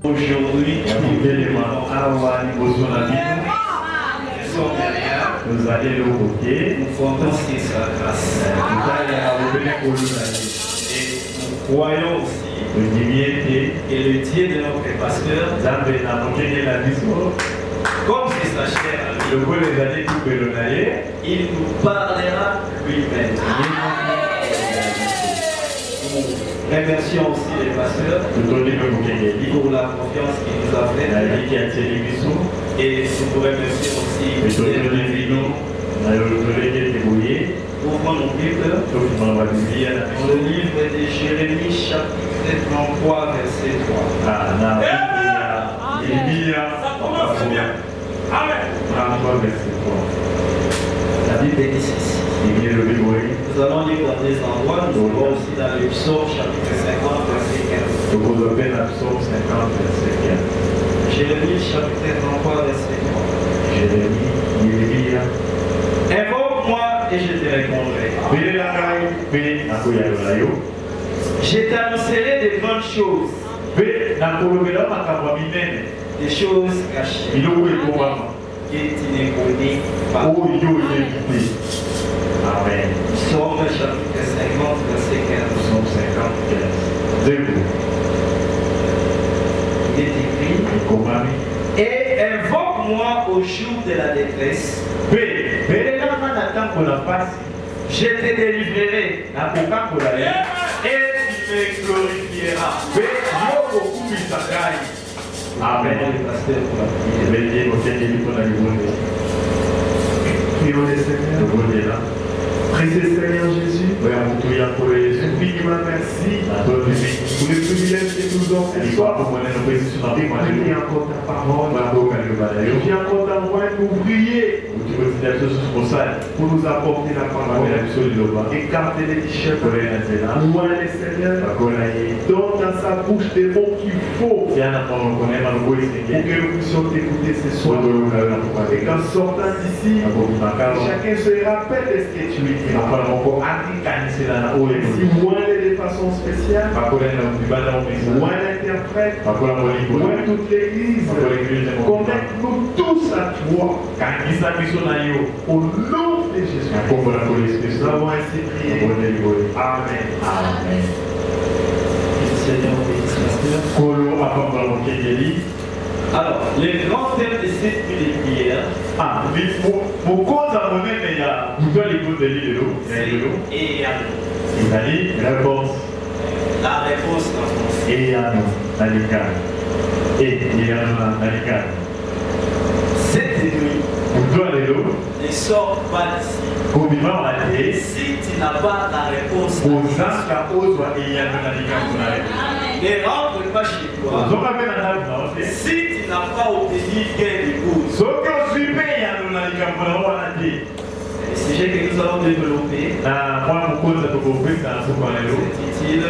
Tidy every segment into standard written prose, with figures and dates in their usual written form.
Aujourd'hui, nous allons l'évoquer. Nous comptons sur sa grâce. Et nous croyons aussi que le Dieu de notre pasteur, comme c'est sa chair à lui, il nous parlera lui-même. Remercions aussi les pasteurs pour la confiance qu'ils nous ont faite. Et nous remercions aussi ouvrons nos Bibles dans le livre de Jérémie chapitre 33 verset 3. La Bible est ici. Nous allons lire dans des endroits, nous allons aussi dans le psaume chapitre 50 verset 15. Jérémie chapitre 33 verset 3. Invoque-moi et je te répondrai. Je t'annoncerai de grandes choses, des choses cachées que tu ne connais pas. Amen. Psaume chapitre 50 verset 15. Psaume 50 15. Il est écrit. Et invoque-moi au jour de la détresse. Je te délivrerai. Et tu me glorifieras. Amen. Le pasteur pour la prière. Prions le Seigneur. Précieux Seigneur Jésus, infiniment merci pour le privilège que nous avons fait. D'écouter encore ta parole. Viens encore t'envoyer nous prier pour nous apporter la parole. Écarter les t-shirts. Loin le Seigneur. Donne dans sa bouche des mots qu'il faut pour que nous puissions t'écouter ce soir. Et qu'en sortant d'ici, chacun se rappelle de ce que tu lui dis. Si moi de façon spéciale, moi l'interprète, moi toute l'église, connecte-nous tous à toi. Au nom de Jésus. Nous avons ainsi prié. Amen. Amen. Seigneur, alors, les grands thèmes de cette nuit de prière, la réponse cette nuit ne sort pas d'ici si tu n'as pas la réponse. Ne rentre pas chez toi si tu n'as pas obtenu gain de cause. Le sujet que nous allons développer, c'est utile.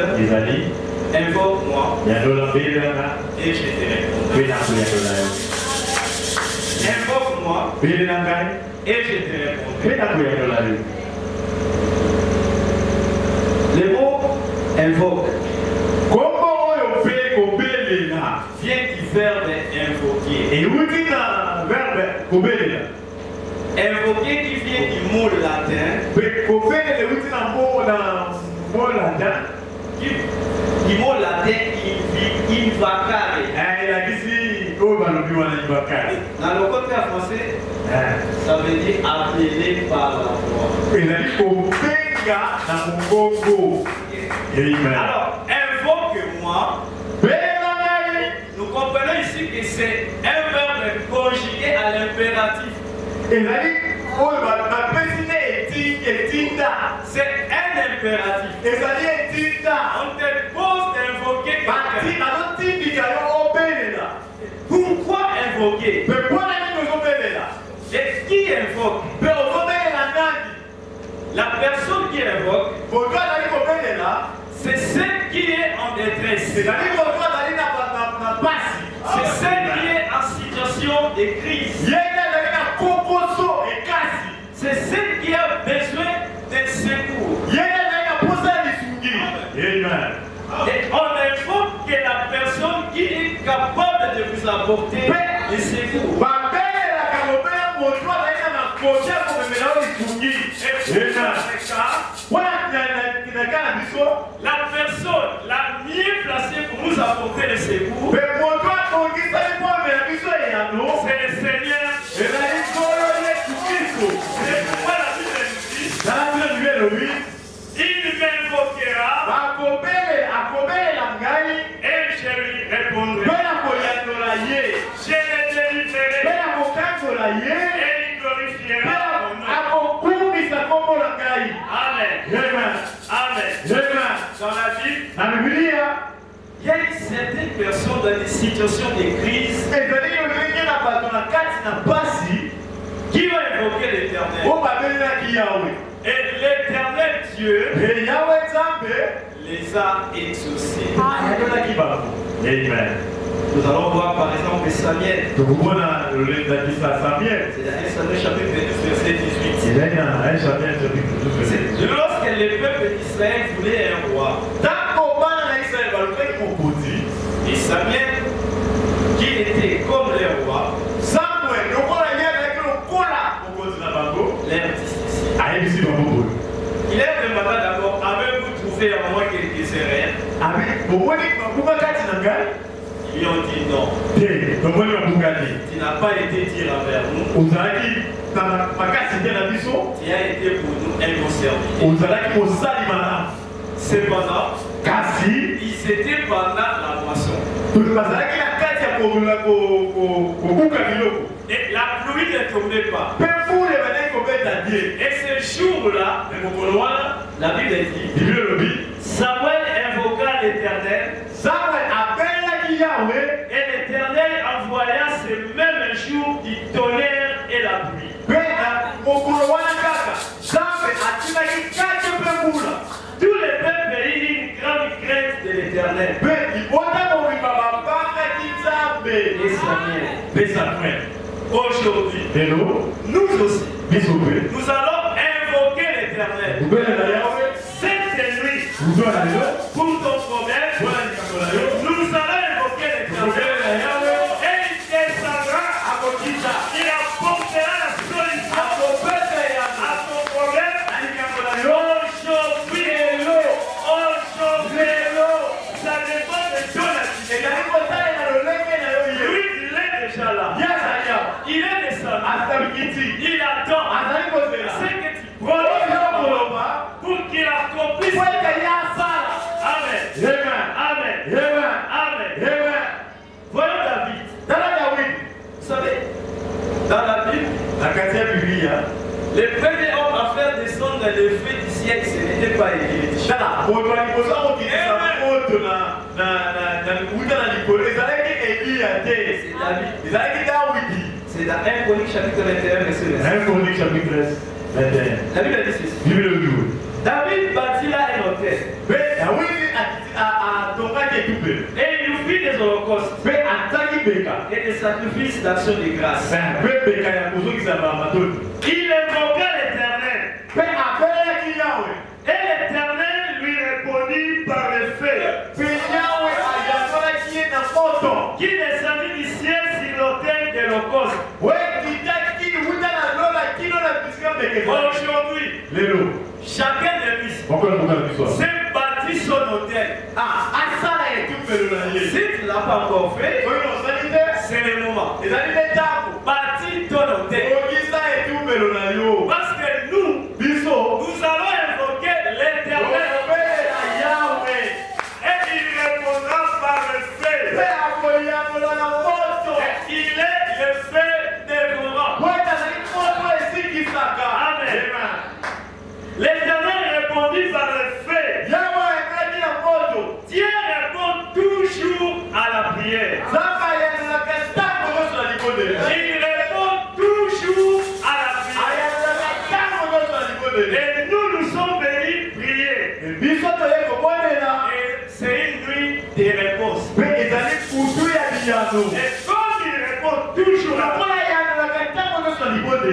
Invoque-moi et je te répondrai. Invoque-moi et je te répondrai. Le mot invoque vient du verbe invoquer. Invoquer qui vient du mot latin. Du mot latin invacare. Dans le côté français, ça veut dire appeler par la voix. Alors, invoque-moi. Nous comprenons ici que c'est un verbe conjugué à l'impératif. C'est un impératif. On te pose d'invoquer quelqu'un. Pourquoi invoquer? Et qui invoque? La personne qui invoque, c'est celle qui est en détresse. C'est celle qui est en situation de crise. C'est celle qui a besoin de secours. Et on invoque que la personne qui est capable apporter les secours. La personne la mieux placée pour nous apporter les secours, c'est le Seigneur. C'est pourquoi la Bible nous dit, il m'invoquera et je lui répondrai. Je le délivrerai et il glorifiera mon nom. Amen. Amen. Dans la Bible, il y a certaines personnes dans des situations de crise qui vont invoquer l'Éternel. Et l'Éternel Dieu les a exaucés. Amen. Nous allons voir par exemple Samuel. C'est dans 1 Samuel chapitre 22 verset 18. C'est lorsque le peuple d'Israël voulait un roi. Et Samuel, qui était comme le roi, leur dit ceci. Il a demandé d'abord, avez-vous trouvé en moi quelques erreurs? Ils lui ont dit non. Tu n'as pas été dire envers nous. Tu as été pour nous un bon serviteur. Cependant, ils étaient pendant la moisson. Et la pluie ne tombait pas. Et ce jour-là, la Bible dit, Samuel invoqua l'Éternel. Et l'Éternel envoya ce même jour du tonnerre et la pluie. Tout le peuple eut une grande crainte de l'Éternel. Et Samuel, aujourd'hui, nous aussi, nous allons invoquer l'Éternel. Cette nuit, pour ton problème, nous allons invoquer l'Éternel. Et il descendra, il apportera la solution à ton problème. Aujourd'hui, ça dépend de ton attitude. Lui, il est déjà là. Il est descendu. Il attend. C'est que tu prends pour qu'il accomplisse. Amen. Amen. Amen. Voyons David. Vous savez, dans la Bible, les premiers hommes à faire descendre les feux du ciel, ce n'était pas Élie. C'est dans 1 Chronique chapitre 21 verset 21. La Bible dit ceci. David bâtit là un hôtel. Et il nous fit des holocaustes et des sacrifices d'action de grâce. Il invoqua l'Éternel. Et l'Éternel lui répondit par le feu qui descendit du ciel sur l'autel de l'holocauste. Aujourd'hui, chacun de nous s'est bâti son hôtel. Si tu ne l'as pas encore fait, c'est le moment. Bâtis ton hôtel. Parce que nous allons invoquer l'Éternel. Et il répondra par le feu. Il est le feu dévorant. Amen. L'Éternel répondit par le feu. Dieu répond toujours à la prière. Il répond toujours à la prière. Et nous sommes venus prier. Et c'est une nuit de réponse. Et comme il répond toujours à la prière,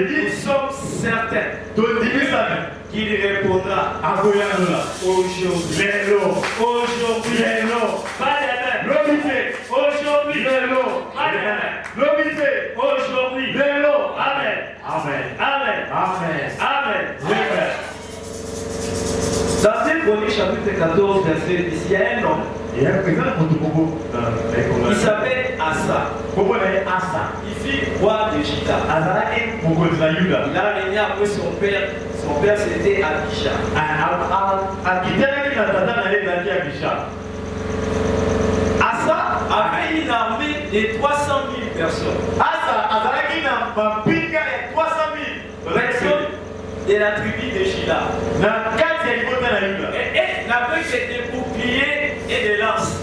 nous sommes certains qu'il répondra aujourd'hui. Aujourd'hui, pas demain. Aujourd'hui, aujourd'hui. Amen. Aujourd'hui. Amen. Amen. Amen. Amen. Amen. Amen. Dans 2 Chroniques chapitre 14 verset 10, il y a un homme. Il s'appelle Asa. Il fit roi de Juda. Il a régné après son père. Son père c'était Abisha. Asa avait une armée de 300 000 personnes. Personnes de la tribu de Juda. Et n'avait que des boucliers et des lances.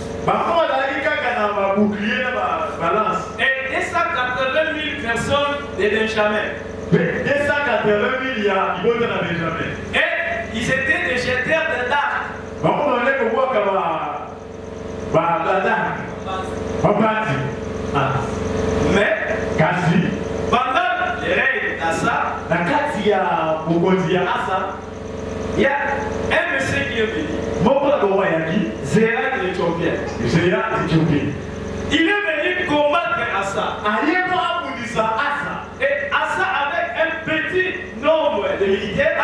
Et 280 000 personnes de Benjamin. Et ils étaient des jeteurs de dards. Mais pendant le règne d'Asa, il y a un monsieur qui est venu. Zérak l'Éthiopien. Il est venu combattre Asa. Et Asa avec un petit nombre de militaires,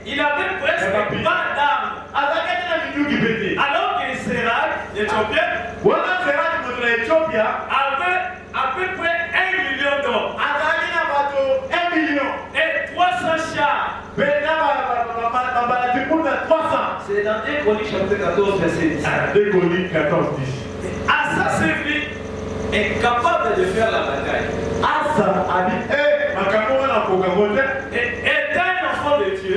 il avait presque 20 d'armes. Alors que Zérak l'Éthiopien avait à peu près 1 million d'hommes. Et 300 chars. C'est dans 2 Chroniques chapitre 14 verset 10. Asa Séville est capable de faire la bataille. Et étant un enfant de Dieu,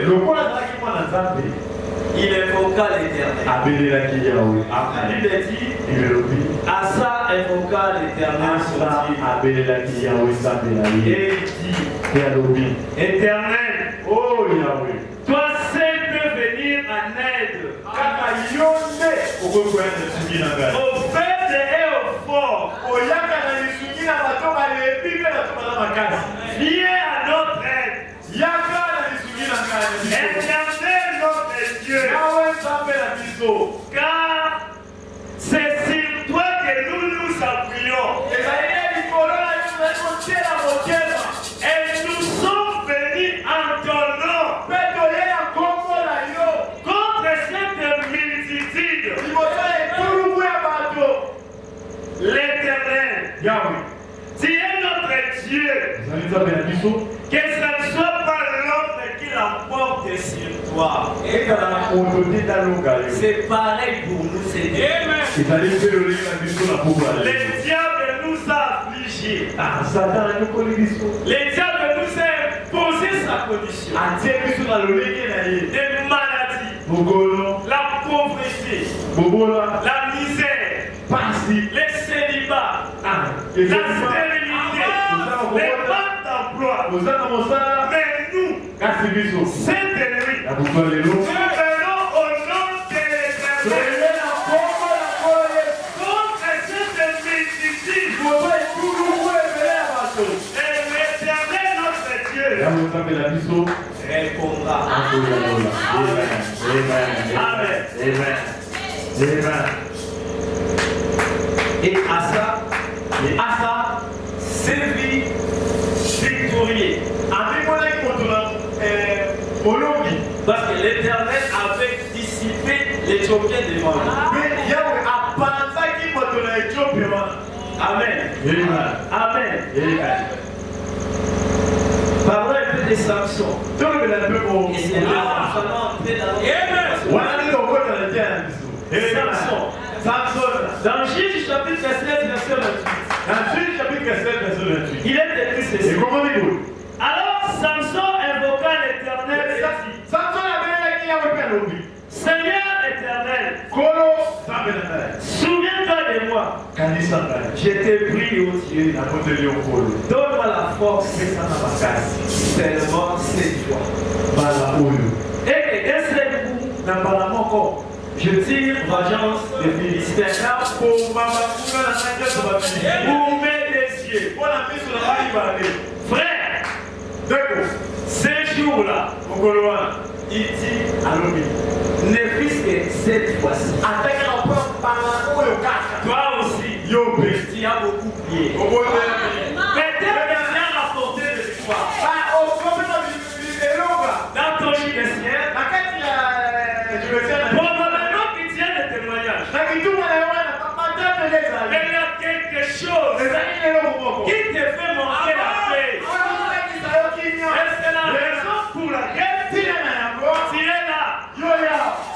il invoqua l'Éternel. La Bible dit, Asa invoqua l'Éternel son Dieu. Et il dit, Éternel, oh Yahweh, toi seul peux venir en aide aux faibles et aux forts. Viens à notre aide. Éternel notre Dieu. Car c'est sur toi que nous nous appuyons. Et nous sommes venus en ton nom contre cette multitude. L'Éternel, tu es notre Dieu. Que ce ne soit pas l'homme qui l'emporte sur toi. C'est pareil pour nous, Seigneur. Les diables nous a affligés. Les diables nous a imposé sa condition. Des maladies, la pauvreté, la misère, les célibats, la stérilité, les manques d'emploi. Mais nous, c'est de lui. Nous venons au nom de l'Éternel contre cette multitude. Et l'Éternel notre Dieu répondra. Amen. Et Asa servit victorieux. Parce que l'Éternel avait dissipé l'Éthiopien devant lui. Amen. Amen. Parlons un peu des sanctions. Et c'est là nous allons entrer dans notre Samson. Dans Juge chapitre 16 verset 28. Il est écrit ceci. Alors Samson invoqua l'Éternel et dit, Seigneur éternel, souviens-toi de moi. Je te prie, ô Dieu, donne-moi la force seulement cette fois. Et d'un seul coup, je tire vengeance des Philistins pour mes des cieux. Frère, ces jours-là, il dit, ne fût que cette fois-ci. Toi aussi, Tu as beaucoup prié. Mais Dieu vient rapporter de victoire. Dans ton judiciaire, probablement qu'il tient des témoignages. Mais il y a quelque chose qui te fait manquer la paix. Et c'est la raison pour laquelle tu es là.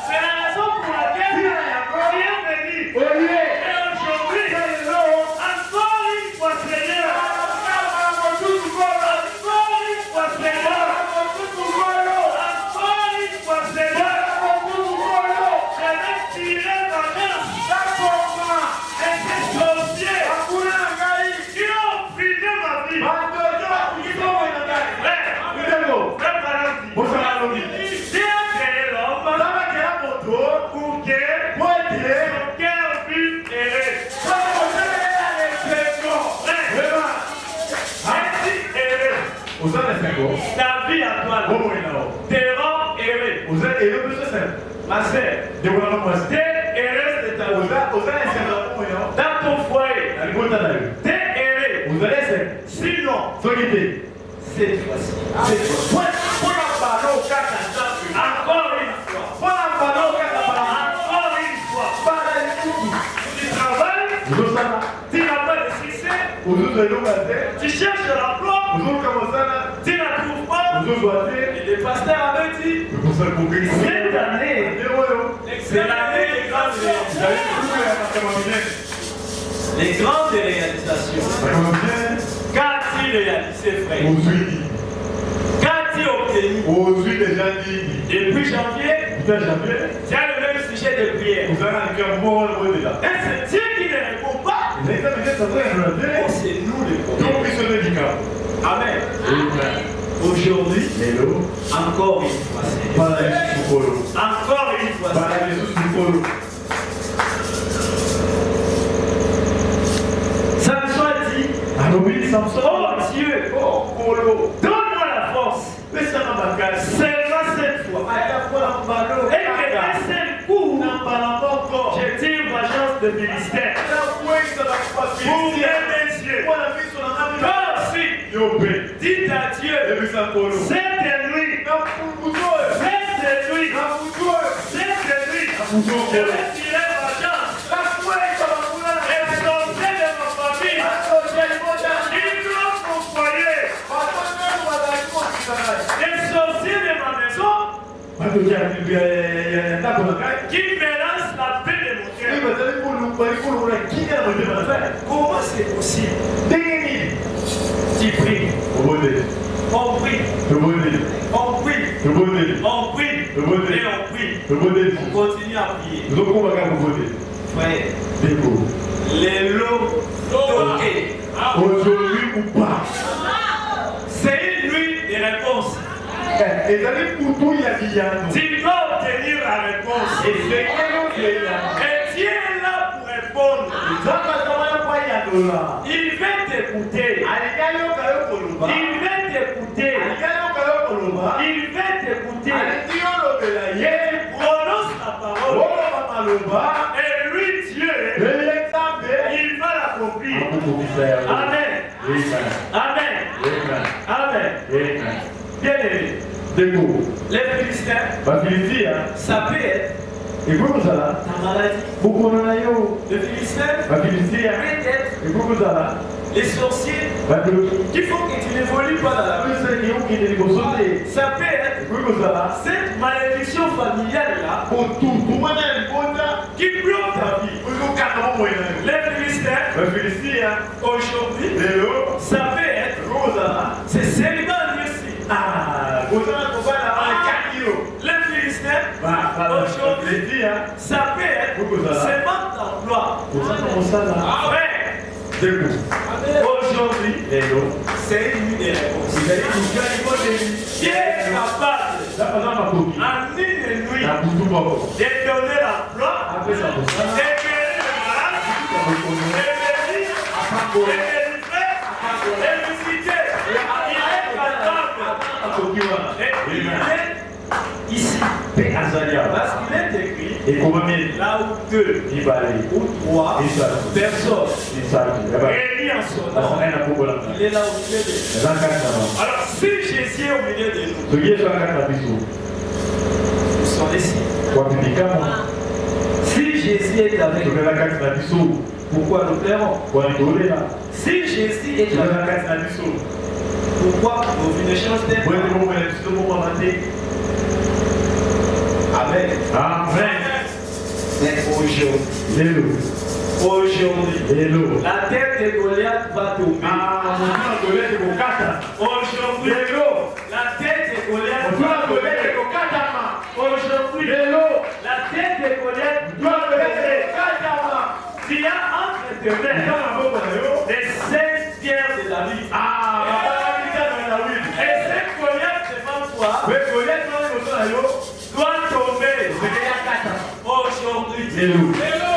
C'est la raison pour laquelle tu es venu. Et aujourd'hui, encore une fois, Seigneur. Encore une fois, Seigneur. Encore une fois, Seigneur. Je vais tirer ma main. Et ces sorciers qui ont brisé ma vie. Dieu a créé l'homme pour que son cœur puisse errer. Ta vie à toi, tes rangs errés. Ma sœur, t'es erré de ta vie. Dans ton foyer, t'es erré. Sinon, cette fois-ci, encore une fois, tu travailles, tu n'as pas de succès, tu cherches l'emploi, tu ne trouves pas. Et le pasteur avait dit, cette année, c'est l'année des grandes réalisations. Les grandes réalisations. Qu'as-tu réalisé, frère? Qu'as-tu obtenu? Depuis janvier, tu as le même sujet de prière. Et c'est Dieu qui ne répond pas. Oh, c'est nous les problèmes. Amen. Aujourd'hui, encore une fois, Seigneur. Encore une fois, Seigneur. Samson a dit, oh Dieu, donne-moi la force. Seulement cette fois. Et que d'un seul coup, je tire ma chance de ministère. Pour mes yeux. Toi aussi, dites à Dieu, cette nuit, je vais tirer ma chance. Et sortir de ma famille. Il doit mon foyer. Et sortir de ma maison. Qui menace la paix de mon cœur. Comment c'est possible? Tu pries. On prie. On prie. On prie. Et on prie. On continue à prier. Frère, les lots toqués. Aujourd'hui ou pas. C'est une nuit de réponse. Tu dois obtenir la réponse. Et Dieu est là pour répondre. Il veut t'écouter. Il veut t'écouter. Il veut t'écouter. Et tu prononces la parole. Et lui, Dieu, il va l'accomplir. Amen. Amen. Amen. Bien aimé. Les Philistins, ça peut être ta maladie. Les Philistins peut être les sorciers qui font que tu n'évolues pas dans la vie. Ça peut être cette malédiction familiale là qui bloque ta vie. Les Philistins, aujourd'hui, ça peut être c'est célibat aussi. Les Philistins, aujourd'hui, ça peut être c'est manque d'emploi. Aujourd'hui, c'est une nuit de réponse. Qui est capable, en une nuit, de donner l'emploi, de guérir le malade, de bénir, de délivrer, de visiter. Il est capable. Et il est ici. Parce qu'il est écrit Et comment là où 2 il va aller ou 3 personnes réunies en son nom, il est là au milieu de nous. Alors si Jésus est au milieu de nous, nous sommes ici. Si Jésus est avec nous, pourquoi nous plairons? Si Jésus est avec nous, pourquoi nos vies ne changent pas? Amen. Amen. Mais aujourd'hui, la tête de Goliath va tomber. Aujourd'hui, la tête de Goliath va tomber. Aujourd'hui, la tête de Goliath doit tomber. Il y a entre tes mains les 5 pierres de la vie. Et cette Goliath devant toi doit tomber aujourd'hui.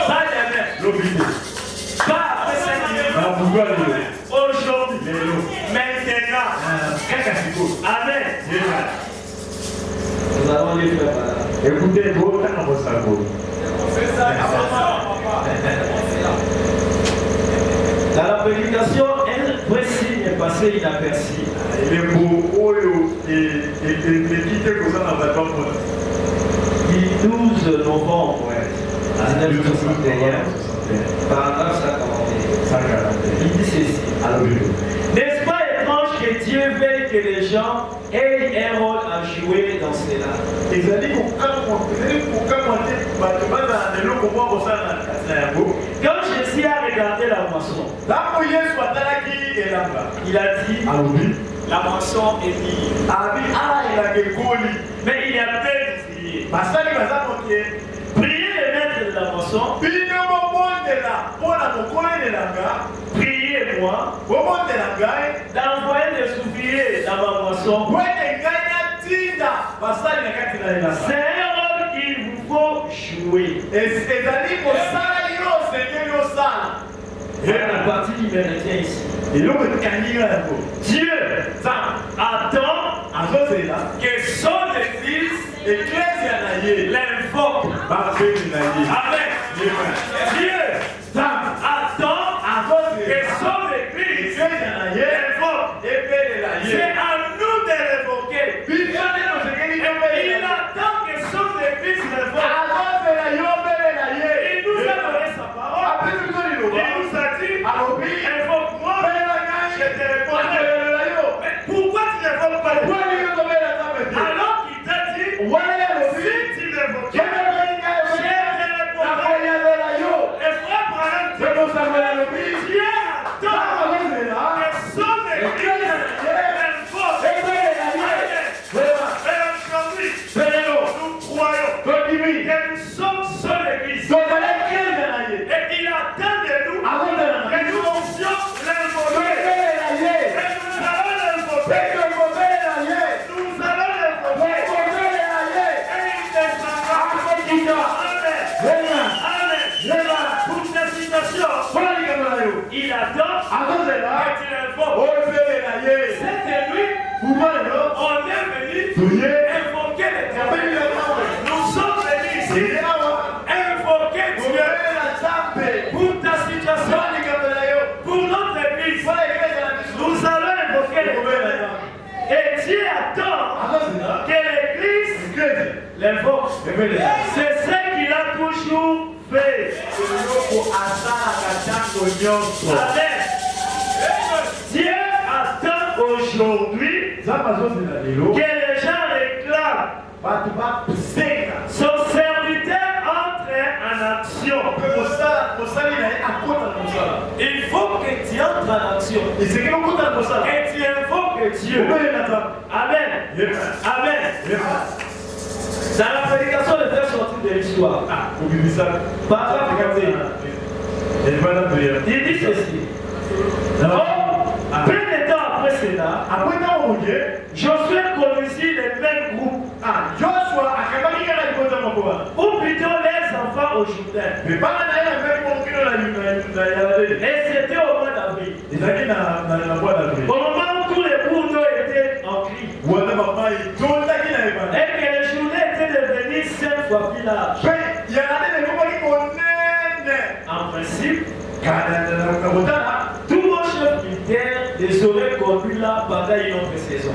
Pas demain. Pas après 5 minutes. Aujourd'hui. Maintenant. Amen. Nous allons les faire. Écoutez, vous êtes dans votre cerveau. Dans la prédication, un vrai signe est passé inaperçu. Il est beau, et quitter comme ça dans votre monde. Du 12 novembre 1961, paragraphe 141, il dit ceci. N'est-ce pas étrange que Dieu veuille que les gens aient un rôle à jouer dans cela? Quand Jésus a regardé la moisson, il a dit, la moisson est libre. Mais il y a plein d'ouvriers. Priez le maître de la moisson. Priez-moi d'envoyer des ouvriers dans ma moisson. C'est un rôle qu'il vous faut jouer. La partie qui me retient ici. Dieu attend que son église l'invoque. Amen. Dieu attend que son église l'invoque. C'est à nous de l'évoquer. Il attend que son église l'invoque. Il nous a donné sa parole. Il nous a dit, invoque-moi, je te répondrai. Mais pourquoi tu n'invoques pas les gens? Alors qu'il t'a dit, si tu m'invoques, je te répondrai. Et frère Branham dit, Dieu attend que son église l'invoque. Nous croyons que nous sommes son église. Et il attend de nous que nous puissions l'invoquer. Et nous allons l'invoquer. Nous allons l'invoquer. Et il descendra. Amen. Pour cette citation, il attend que tu l'invoques. C'était lui. On est venu invoquer l'Éternel. Nous sommes venus ici invoquer Dieu pour ta situation, pour notre église. Nous allons invoquer l'Éternel. Et Dieu attend que l'église l'invoque. C'est ce qu'il a toujours fait. Amen. Dieu attend aujourd'hui que les gens réclament. Son serviteur entre en action. Il faut que tu entres en action. Et tu invoques Dieu. Amen. Amen. Dans la prédication, le frère sorti de l'histoire. Paragraphe 21. Il dit ceci. Peu de temps après cela, Josué conduisit les mêmes groupes. Ou plutôt les enfants au Jourdain. Et c'était au mois d'avril. Au moment où tous les cours d'eau étaient en cri. Et que les journées étaient devenues 5 fois plus larges. Tout mon chef militaire les aurait conduits là pendant une autre saison.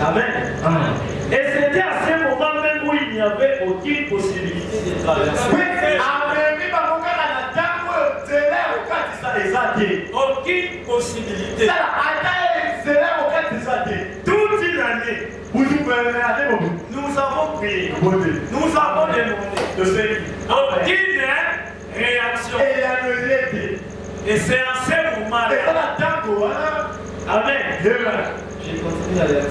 Amen. Et c'était à ce moment même où il n'y avait aucune possibilité de traverser. Aucune possibilité. Toute une année, nous avons prié. Nous avons demandé. Aucune réaction. Et c'est à ce moment-là. Amen. J'ai continué à dire.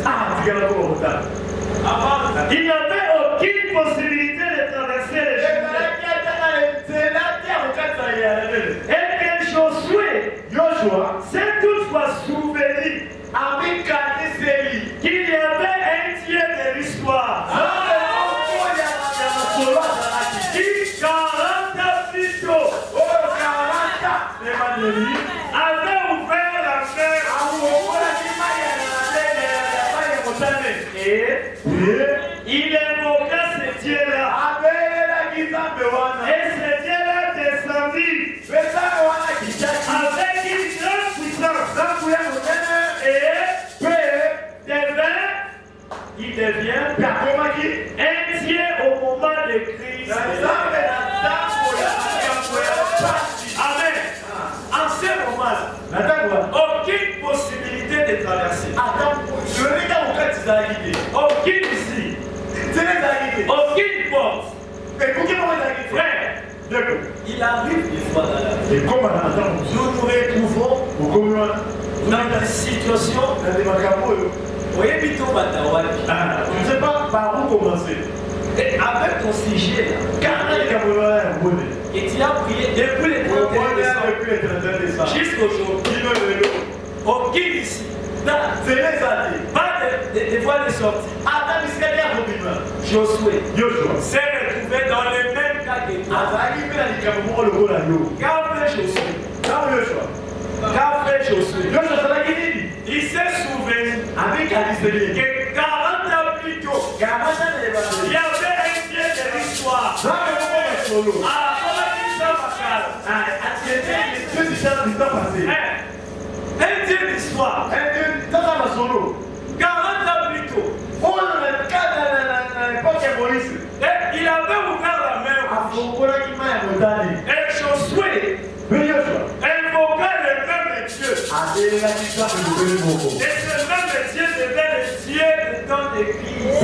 Il n'y avait aucune possibilité de traverser les chemins. Et que Josué s'est toutefois souvenu qu'il y avait un tiers de l'histoire. Qui 40 plutôt avait ouvert la mer. Et il invoqua ce Dieu-là. Et ce Dieu-là descendit avec une grande puissance. Et il devient un Dieu au moment de crise. Amen. En ce moment-là, aucune possibilité de traverser. Aucune ici. Aucune porte. Frère, il arrive des fois dans la vie. Nous nous retrouvons dans des situations. Voyez plutôt je ne sais pas par où commencer. Et avec ton sujet là, et tu as prié depuis le 31 décembre jusqu'aujourd'hui. Aucune ici. Pas de voie de sortie. Josué s'est retrouvé dans le même cas que toi. Qu'a fait Josué? Il s'est souvenu que 40 ans plus tôt, il y avait un Dieu de l'histoire. Un Dieu d'histoire. 40 ans plus tôt. Et il avait ouvert la mer. Et Josué invoqua le même Dieu. Et ce même Dieu devait le Dieu du temps de crise.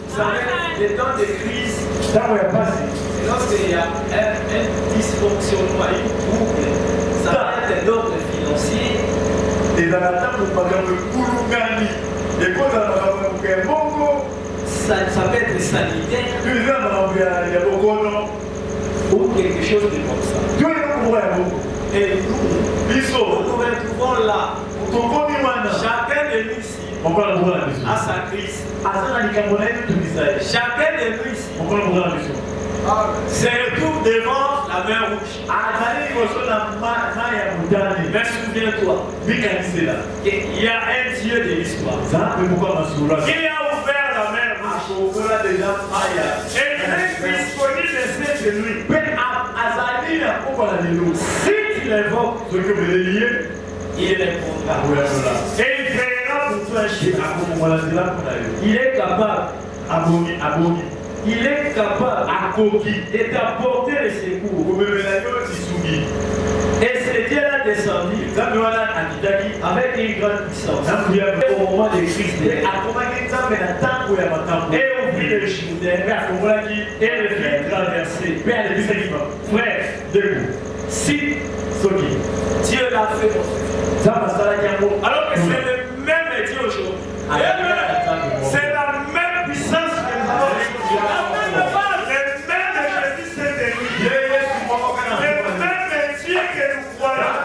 Vous savez, le temps de crise, c'est lorsqu'il y a un dysfonctionnement, une trouble, ça peut être d'ordre financier. Ça peut être sanitaire ou quelque chose de comme ça. Et nous nous retrouvons là. Chacun de nous ici a sa crise. Chacun de nous ici se retrouve devant la mer rouge. Mais souviens-toi, il y a un Dieu de l'histoire qui a ouvert la mer rouge. Et il est disponible de lui. Si tu l'évoques, il répondra. Et il créera pour toi un chemin. Il est capable. Il est capable de t'apporter le secours. Et ce Dieu-là descendu avec une grande puissance. Au moment de crise, et ouvrir le chemin et le faire traverser. Frère, si Dieu l'a fait, alors que c'est le même Dieu aujourd'hui. C'est la même puissance que nous avons aujourd'hui. Le même Jésus c'est de lui. Le même Dieu que nous voyons.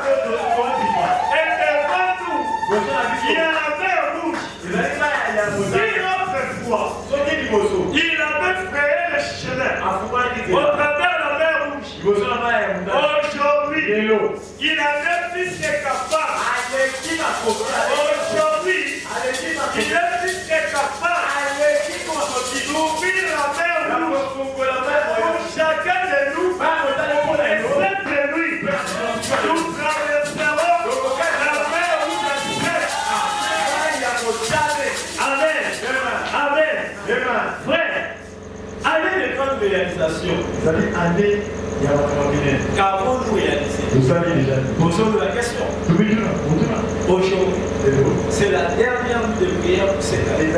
Et devant nous, il y a la mer rouge. Si notre foi, il avait créé le chemin au travers de la mer rouge. Aujourd'hui, il avait plus que capable. Aujourd'hui, il est plus que capable Ça dit année, il y a un qu'avons-nous réalisé? Vous savez déjà. Posons la question. Aujourd'hui, c'est la dernière nuit de prière pour cette année.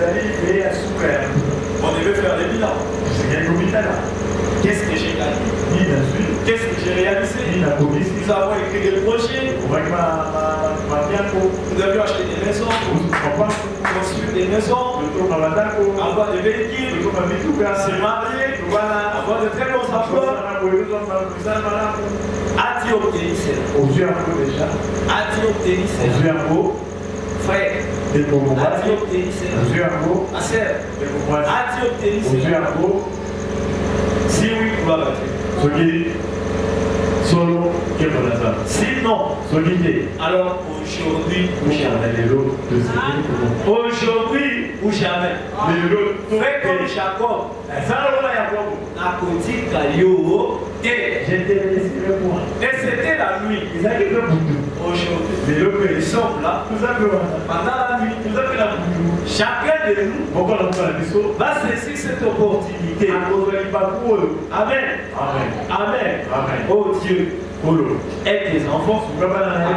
On devait faire le bilan. Qu'est-ce que j'ai gagné? Qu'est-ce que j'ai réalisé? Nous avons écrit des projets. Nous avions acheté des maisons, construire des maisons, avoir des véhicules, se marier, avoir de très bons emplois. A-t-il obtenu cela? A-t-il obtenu cela? Frère, a-t-il obtenu cela? Ma sœur, a-t-il obtenu cela? Si oui, gloire à Dieu. Sinon, alors aujourd'hui ou jamais. Aujourd'hui ou jamais. Fais comme Jacob. Et c'était la nuit. Aujourd'hui, nous sommes là. Pendant la nuit, chacun de nous va saisir cette opportunité. Amen. Amen. Oh Dieu. Et tes enfants à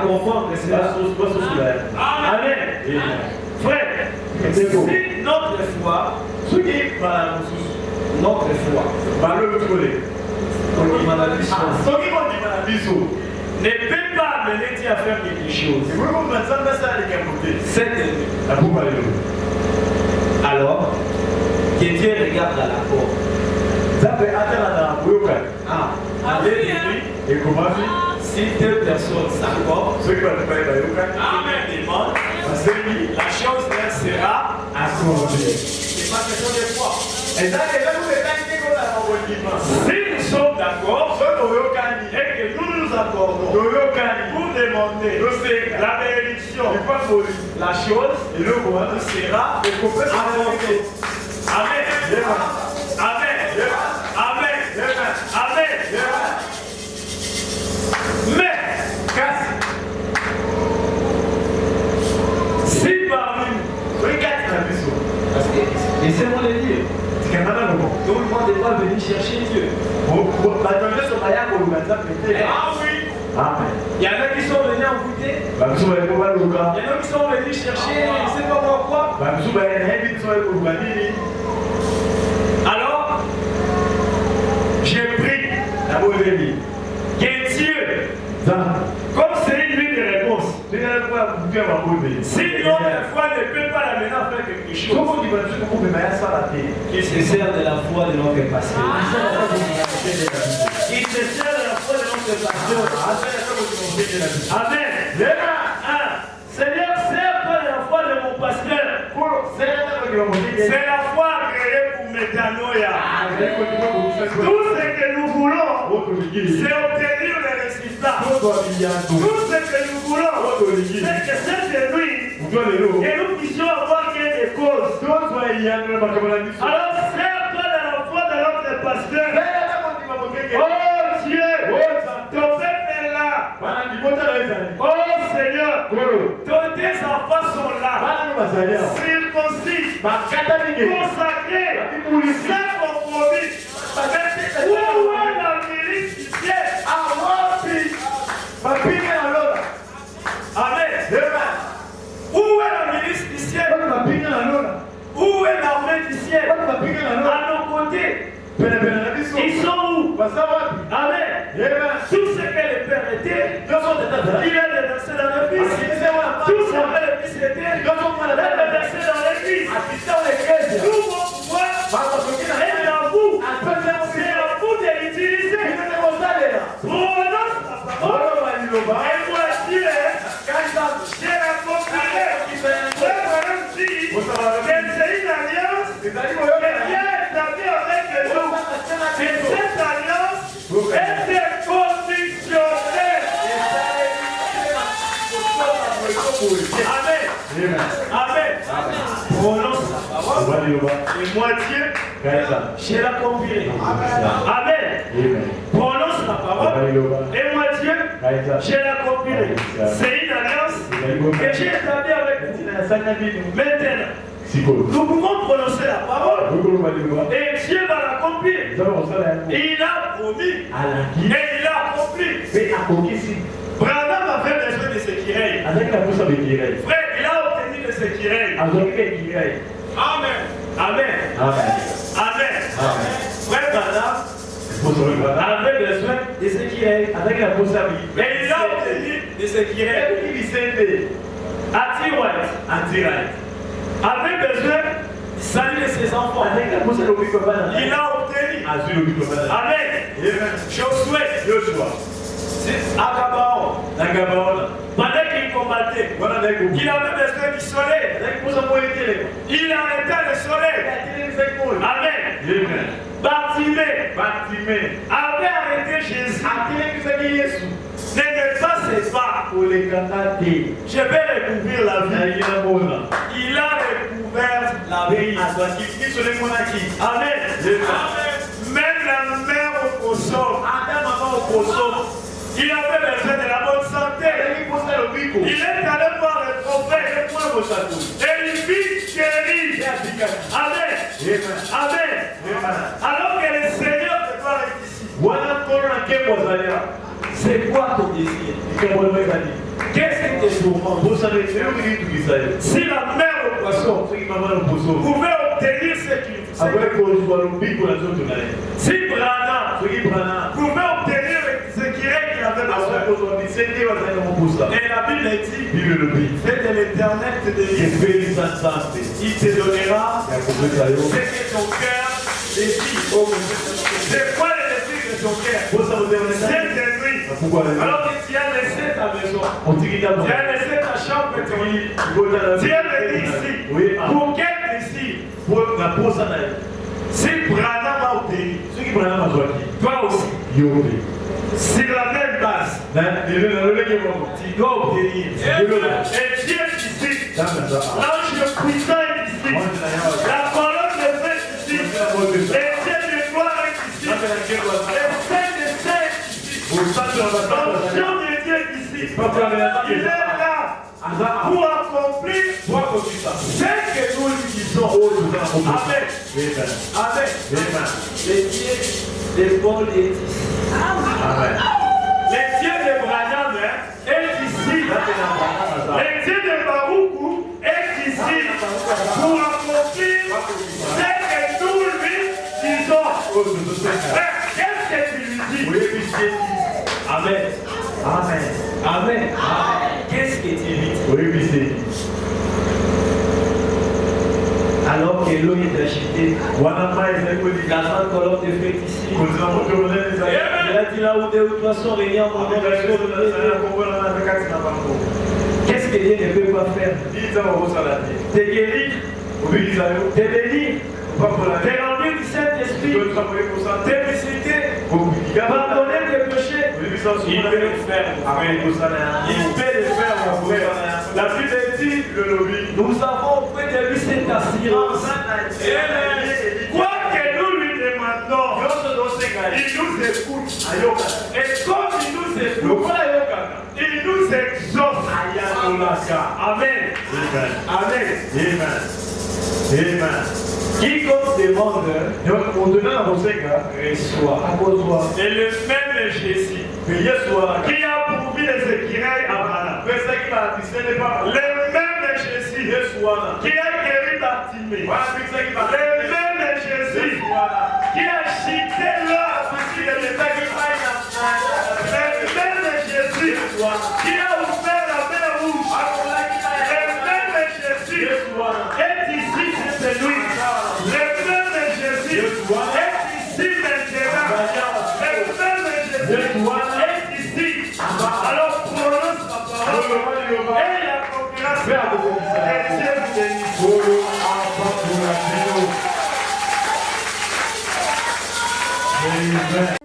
comprendre que c'est la source. Amen. Frère, si notre foi, ne peut pas amener Dieu à faire quelque chose, c'est alors que Dieu regarde à la porte. Si deux personnes s'accordent, demande, la chose sera accordée. C'est pas question de foi. Si nous sommes d'accord et que nous nous accordons pour demander la bénédiction, la chose sera accordée. Amen. Amen. Amen. Amen. Mais, si parmi nous, laissez-moi le dire, tout le monde doit venir chercher Dieu. Ah oui. Il y en a qui sont venus en goûter. Il y en a qui sont venus chercher, je ne sais pas pourquoi. Alors, j'ai pris que Dieu, comme c'est une nuit de réponse, si notre foi ne peut pas l'amener à faire quelque chose, il se sert de la foi de notre pasteur. Il se sert de la foi de notre pasteur. Amen. Seigneur, sers-toi de la foi de mon pasteur. C'est la foi créée pour Métanoïa. Tout ce que nous voulons, c'est obtenir les résultats. Tout ce que nous voulons, c'est que cette nuit, que nous puissions avoir gain de cause. Alors, sers-toi de la foi de notre pasteur. Oh Dieu, ton peuple est là. Oh Seigneur, tes enfants sont là. Circoncis, consacrés, sans compromis. Où est la milice du ciel? Amen. Où est la milice du ciel? Où est l'armée du ciel? À nos côtés. Ils sont où? Amen. Tout ce que le Père était, il est déversé dans le Fils. Tout ce que le Fils était, il est déversé dans l'Église. Tout mon pouvoir est à vous. C'est à vous de l'utiliser. Prononce la parole. Et moi, Dieu, j'ai accompliré. Frère dit que c'est une alliance que Dieu établit avec nous. Et cette alliance est conditionnelle. Amen. Amen. Prononce la parole. Et moi, Dieu, j'ai l'accompliré. Amen. Prononce la parole. Et moi, Dieu, j'ai l'accompliré. C'est une alliance que j'ai établie avec vous. Maintenant, Nous pouvons prononcer la parole et Dieu va l'accomplir. Il a promis et il a accompli. Branham avait besoin de ses kireilles. Frère, il a obtenu de ses kireilles. Amen. Amen. Amen. Frère Branham avait besoin de ses kireilles. Et il a obtenu de ses kireilles. Anti-right. Avait besoin du salut de ses enfants. Il a obtenu. Amen. Josué. Agabaon. Pendant qu'il combattait, il avait besoin du soleil. Il arrêta le soleil. Amen. Bartimée avait arrêté Jésus. Ne me passez pas. Je vais recouvrir la vie. Il a recouvert la vie. Amen. Même la mère au poisson. Il avait besoin de la bonne santé. Il est allé voir le prophète. Et il vit guéri. Amen. Amen. Alors que le Seigneur te parle ici. C'est quoi ton désir? Qu'est-ce que tes tourments? Si la mère au poisson pouvait obtenir ce qu'il voulait, si Branham pouvait obtenir ce qu'il avait besoin, et la Bible dit, fais de l'Éternel te délivre. Il te donnera ce que ton cœur désire. C'est quoi le désir de ton cœur? C'est de nuit. Alors que tu as laissé ta maison, tu as laissé ta chambre, tu es venu ici. Pour quel désir? Si Branham a obtenu, toi aussi, sur la même base, tu dois obtenir. Et Dieu est ici, l'ange puissant est ici, la colonne de feu est ici, et Dieu de gloire est ici, et Saint de Saint est ici, l'onction de Dieu est ici. Il est là pour accomplir ce que nous lui disons. Amen. Amen. Les dieux de Paul est ici. Amen. Le Dieu de Branham est ici. Le Dieu de Baruku est ici pour accomplir ce que nous lui disons. Qu'est-ce que tu lui dis? Amen. Amen. Amen. Qu'est-ce que tu lui dis? Alors que l'eau est agitée, la grande colonne de feu ici. Il a dit là où deux ou trois sont réunis en mon nom. Qu'est-ce que Dieu ne peut pas faire? Te guérir, te bénir, te remplir du Saint-Esprit, te visiter, pardonner tes péchés. Il peut le faire. Il peut le faire, mon frère. La Bible dit, nous avons auprès de lui cette assurance. Quoi que nous lui demandons, il nous écoute. Et comme il nous écoute, il nous exauce. Amen. Amen. Quiconque demande, reçoit. Et le même Jésus qui a pourvu les écureuils à Branham, le même Jésus qui a guéri Bartimée, le même Jésus qui a agité l'eau à partir de l'étagère, le même Jésus qui a ouvert la mer rouge, le même Jésus est ici cette nuit. Le même Jésus est ici maintenant. Le même Jésus est ici. Alors prononce la parole et la conférence. Et Dieu bénisse.